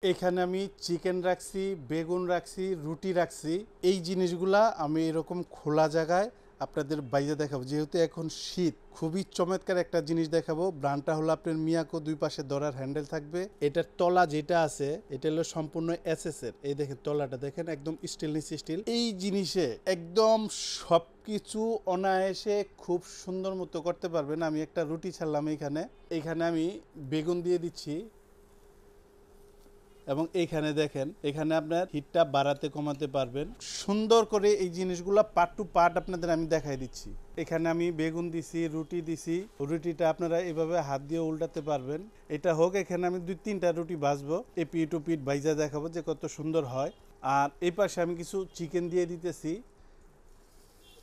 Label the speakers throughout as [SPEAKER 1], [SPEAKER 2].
[SPEAKER 1] এখানে আমি চিকেন রাখছি, বেগুন রাখছি, রুটি রাখছি। এই জিনিসগুলা আমি এরকম খোলা জায়গায় আপনাদের বাইরে দেখাবো। যেহেতু এখন শীত, খুবই চমৎকার একটা জিনিস দেখাবো। ব্র্যান্ডটা হলো আপনার মিয়াকো, দুই পাশে ধরার হ্যান্ডেল থাকবে। এটার তলা যেটা আছে এটা হলো সম্পূর্ণ এসএস এর। এই দেখেন তলাটা দেখেন, একদম স্টেনলেস স্টিল। এই জিনিসে একদম সবকিছু অনায়াসে খুব সুন্দর মতো করতে পারবেন। আমি একটা রুটি ছাড়লাম এখানে আমি বেগুন দিয়ে দিচ্ছি এবং এইখানে দেখেন, এখানে আপনার হিটটা বাড়াতে কমাতে পারবেন সুন্দর করে। এই জিনিসগুলো পার্ট টু পার্ট আপনাদের আমি দেখাই দিচ্ছি। এখানে আমি বেগুন দিছি, রুটি দিছি। রুটিটা আপনারা এভাবে হাত দিয়ে উল্টাতে পারবেন। এটা হোক, এখানে আমি 2-3টা রুটি ভাজবো, এপিট টু পিট ভাইজা দেখাবো যে কত সুন্দর হয়। আর এই পাশে আমি কিছু চিকেন দিয়ে দিতেছি।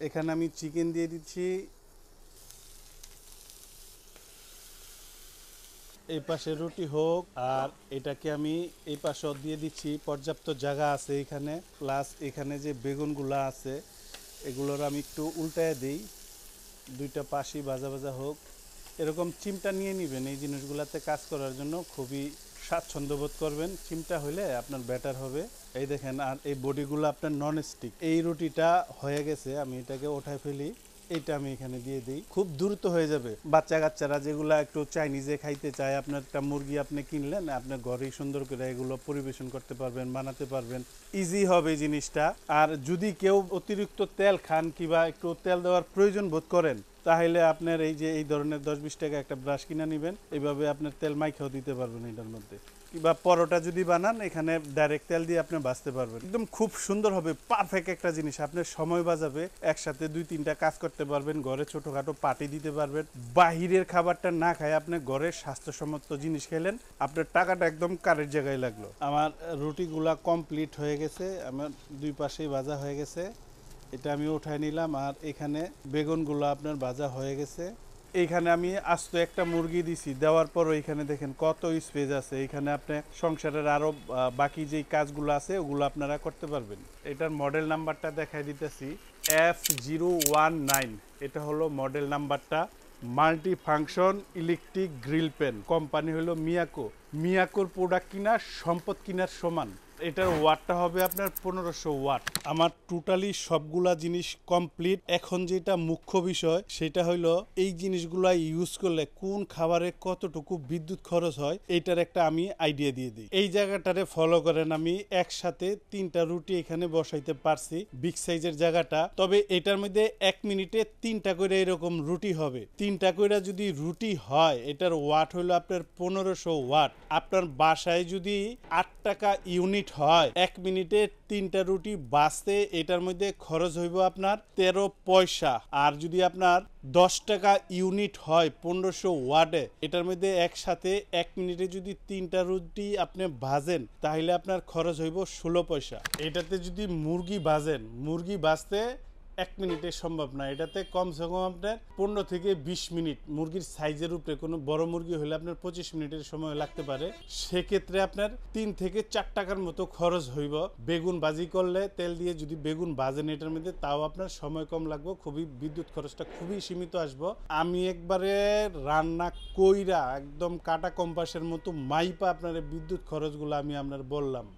[SPEAKER 1] এখানে আমি চিকেন দিয়ে দিচ্ছি, এই পাশে রুটি হোক। আর এটাকে আমি এই পাশে দিয়ে দিচ্ছি, পর্যাপ্ত জায়গা আছে এখানে। প্লাস এখানে যে বেগুনগুলো আছে এগুলোর আমি একটু উল্টায় দিই, দুইটা পাশই ভাজা ভাজা হোক। এরকম চিমটা নিয়ে নেবেন, এই জিনিসগুলোতে কাজ করার জন্য খুবই স্বাচ্ছন্দ্য বোধ করবেন। চিমটা হলে আপনার বেটার হবে। এই দেখেন, আর এই বডিগুলো আপনার নন স্টিক। এই রুটিটা হয়ে গেছে, আমি এটাকে উঠায় ফেলি। এইটা আমি এখানে দিয়ে দিই, খুব দ্রুত হয়ে যাবে। বাচ্চা কাচ্চারা যেগুলা একটু চাইনিজে খাইতে চায়, আপনার একটা মুরগি আপনি কিনলেন, আপনার ঘরেই সুন্দর করে এগুলো পরিবেশন করতে পারবেন, বানাতে পারবেন, ইজি হবে জিনিসটা। আর যদি কেউ অতিরিক্ত তেল খান কিংবা একটু তেল দেওয়ার প্রয়োজন বোধ করেন, তাহলে আপনার এই যে এই ধরনের 10-20 টাকা একটা ব্রাশ কিনে নেবেন, এইভাবে আপনার তেল মাইখাও দিতে পারবেন এটার মধ্যে। কিংবা পরোটা যদি বানান, এখানে ডাইরেক্ট তেল দিয়ে আপনি ভাজতে পারবেন। একদম খুব সুন্দর হবে, পারফেক্ট একটা জিনিস। আপনার সময় বাঁচাবে, একসাথে 2-3টা কাজ করতে পারবেন, ঘরে ছোটোখাটো পার্টি দিতে পারবেন। বাহিরের খাবারটা না খায় আপনি ঘরের স্বাস্থ্যসম্মত জিনিস খেলেন, আপনার টাকাটা একদম কারের জায়গায় লাগলো। আমার রুটিগুলা কমপ্লিট হয়ে গেছে, আমার দুই পাশেই ভাজা হয়ে গেছে। এটা আমি উঠায় নিলাম। আর এখানে বেগুনগুলো আপনার ভাজা হয়ে গেছে। এইখানে আমি আস্ত একটা মুরগি দিছি, দেওয়ার পর এখানে দেখেন কত স্পেস আছে। এখানে আপনি সংসারের আরও বাকি যেই কাজগুলো আছে ওগুলো আপনারা করতে পারবেন। এটার মডেল নাম্বারটা দেখাই দিতেছি, F019। এটা হলো মডেল নাম্বারটা। Multi function electric grill pan, company হলো মিয়াকো। মিয়াকোর প্রোডাক্ট কিনা সম্পদ কিনার সমান। এটার ওয়াটটা হবে আপনার 1500 ওয়াট। আমার টোটালি সবগুলা জিনিস কমপ্লিট। এখন যেটা মুখ্য বিষয় সেটা হইলো এই জিনিসগুলা ইউজ করলে কোন খাবারে কতটুকু বিদ্যুৎ খরচ হয়, এটার একটা আমি আইডিয়া দিয়ে দিই। এই জায়গাটারে ফলো করেন, আমি একসাথে 3টা রুটি এখানে বসাইতে পারছি, বিগ সাইজের জায়গাটা। তবে এটার মধ্যে 1 মিনিটে 3টা করে এরকম রুটি হবে। 3টা করে যদি রুটি হয়, এটার ওয়াট হইলো আপনার 1500 ওয়াট। আপনার বাসায় যদি 8 টাকা ইউনিট হয়, 1 মিনিটে 3টা রুটি বাঁচতে এটার মধ্যে খরচ হইব আপনার 13 পয়সা। আর যদি আপনার 10 টাকা ইউনিট হয় 1500 ওয়াটে, এটার মধ্যে একসাথে 1 মিনিটে যদি 3টা রুটি আপনি ভাজেন, তাহলে আপনার খরচ হইব 16 পয়সা। এটাতে যদি মুরগি ভাজেন, মুরগি ভাজতে 1 মিনিটে সম্ভব না, এটাতে কমসে কম আপনার 15 থেকে 20 মিনিট। মুরগির সাইজের উপরে, কোনো বড় মুরগি হলে আপনার 25 মিনিটের সময় লাগতে পারে। সেক্ষেত্রে আপনার 3 থেকে 4 টাকার মতো খরচ হইব। বেগুন ভাজি করলে তেল দিয়ে যদি বেগুন ভাজেন এটার মধ্যে, তাও আপনার সময় কম লাগবে, খুবই বিদ্যুৎ খরচটা খুবই সীমিত আসবো। আমি একবারে রান্না কইরা একদম কাটা কম্পাসের মতো মাইপা আপনার বিদ্যুৎ খরচগুলো আমি আপনার বললাম।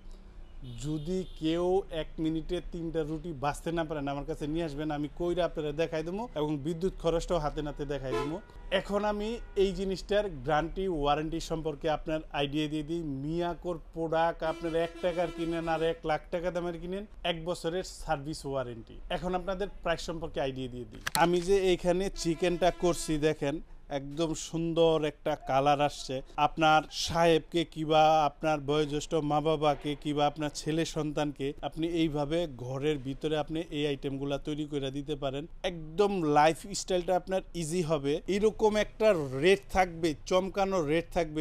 [SPEAKER 1] যদি কেউ 1 মিনিটে 3টা রুটি বাঁচতে না পারেন, আমার কাছে নিয়ে আসবেন, আমি কইরা আপনারা দেখাই দেবো এবং বিদ্যুৎ খরচটাও হাতে নাতে দেখাই দেবো। এখন আমি এই জিনিসটার গ্যারান্টি ওয়ারেন্টি সম্পর্কে আপনার আইডিয়া দিয়ে দিই। মিয়াকোর প্রোডাক্ট আপনার 1 টাকার কিনেন আর 1 লাখ টাকা দামের কিনেন, 1 বছরের সার্ভিস ওয়ারেন্টি। এখন আপনাদের প্রাইস সম্পর্কে আইডিয়া দিয়ে দিই। আমি যে এইখানে চিকেনটা করছি দেখেন, একদম সুন্দর একটা কালার আসছে। আপনার সাহেবকে কিবা আপনার বয়োজ্যেষ্ঠ মা বাবাকে কিবা আপনার ছেলে সন্তানকে আপনি এইভাবে ঘরের ভিতরে আপনি এই আইটেমগুলা তৈরি করে দিতে পারেন। একদম লাইফ স্টাইলটা আপনার ইজি হবে। এরকম একটা রেট থাকবে, চমকানো রেট থাকবে।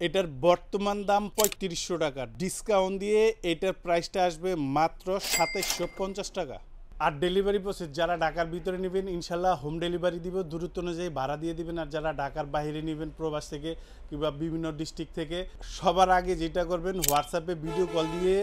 [SPEAKER 1] এটার বর্তমান দাম 3500 টাকা। ডিসকাউন্ট দিয়ে এটার প্রাইসটা আসবে মাত্র 2750 টাকা। আর ডেলিভারি প্রসেস যারা ঢাকার ভিতরে নেবেন ইনশাল্লাহ হোম ডেলিভারি দিব, দূরত্ব অনুযায়ী ভাড়া দিয়ে দিবেন। আর যারা ঢাকার বাইরে নেবেন প্রবাস থেকে কিংবা বিভিন্ন ডিস্ট্রিক্ট থেকে, সবার আগে যেটা করবেন হোয়াটসঅ্যাপে ভিডিও কল দিয়ে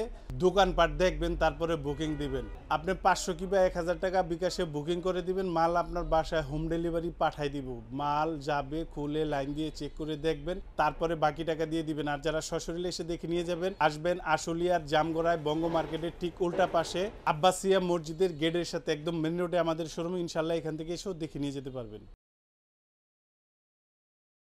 [SPEAKER 1] দোকানপাট দেখবেন, তারপরে বুকিং দিবেন। আপনি 500 কিংবা 1000 টাকা বিকাশে বুকিং করে দিবেন, মাল আপনার বাসায় হোম ডেলিভারি পাঠাই দিব। মাল যাবে, খুলে লাইন দিয়ে চেক করে দেখবেন, তারপরে বাকি টাকা দিয়ে দিবেন। আর যারা সশরীরে এসে দেখে নিয়ে যাবেন, আসবেন আশুলিয়ার জামগড়ায় বঙ্গ মার্কেটের ঠিক উল্টা পাশে আব্বাসিয়া মসজিদের গেটের সাথে একদম মেন রোডে আমাদের শোরুম। ইনশাল্লাহ এখান থেকে এসেও দেখে নিয়ে যেতে পারবেন।